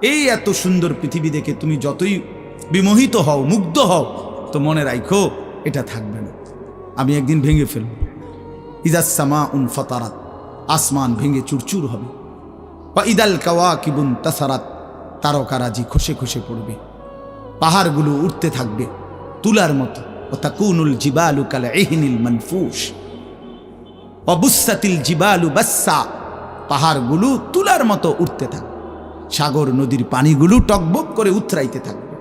এই এত সুন্দর পৃথিবী দেখে তুমি যতই বিমোহিত হও, মুগ্ধ হও, তো মনে রাখো এটা থাকবে না, আমি একদিন ভেঙে ফেলব। ইদাস সামাউন ফাতারাত, আসমান ভেঙে চুরচুর হবে। বা ইদাল কাওয়াকিবুন তাসারাত, তারকারাজি খসে খসে পড়বে। পাহাড়গুলো উঠতে থাকবে তুলার মতো। ও তাকুনুল জিবালু কাল ইহনিল মানফুস, অবুসাতিল জিবালু বাসসা, পাহাড়গুলো তুলার মতো উঠতে থাকবে। সাগর নদীর পানিগুলো টকবক করে উথরাইতে থাকবে।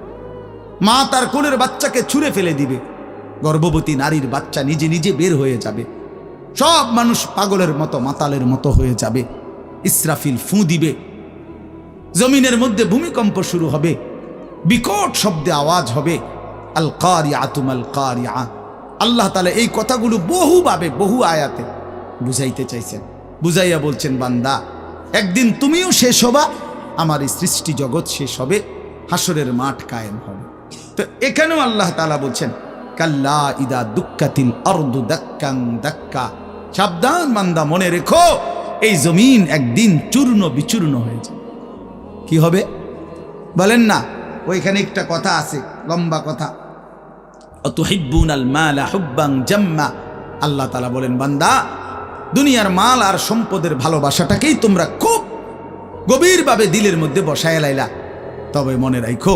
মা তার কোলের বাচ্চাকে ছুঁড়ে ফেলে দিবে। গর্ভবতী নারীর বাচ্চা নিজে নিজে বের হয়ে যাবে। সব মানুষ পাগলের মতো মাতালের মতো হয়ে যাবে। ইসরাফিল ফুঁ দিবে। জমিনের মধ্যে ভূমিকম্প শুরু হবে, বিকট শব্দে আওয়াজ হবে। আল কারিআতু মাল কারিআ। আল্লাহ তাআলা এই কথাগুলো বহুভাবে বহু আয়াতে বুঝাইতে চাইছেন। বুঝাইয়া বলছেন, বান্দা একদিন তুমিও শেষ হবা, আমার এই সৃষ্টি জগৎ শেষ হবে, হাসরের মাঠ কায়েম হবে। তো এখানেও আল্লাহ তাআলা বলছেন, কাল্লা ইদা দুক্কাতিল আরদু দাক্কান দাক্কা, সাবধান বান্দা, মনে রেখো এই জমিন একদিন চূর্ণ বিচূর্ণ হয়ে যাবে। কি হবে বলেন না? ওইখানে একটা কথা আছে, লম্বা কথা। অতুহিব্বুনাল মালা হুব্বান জাম্মা। আল্লাহ তাআলা বলেন, বান্দা দুনিয়ার মাল আর সম্পদের ভালোবাসাটাকেই তোমরা খুব গভীরভাবে দিলের মধ্যে বসায় লাইলা। তবে মনে রাখো,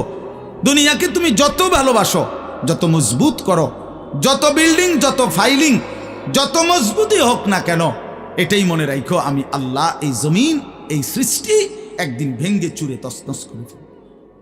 দুনিয়াকে তুমি যত ভালোবাসো, যত মজবুত করো, যত বিল্ডিং, যত ফাইলিং, যত মজবুতই হোক না কেন, এটাই মনে রাখো, আমি আল্লাহ এই জমিন, এই সৃষ্টি একদিন ভেঙ্গে চুরে তছনছ করে ফেলব।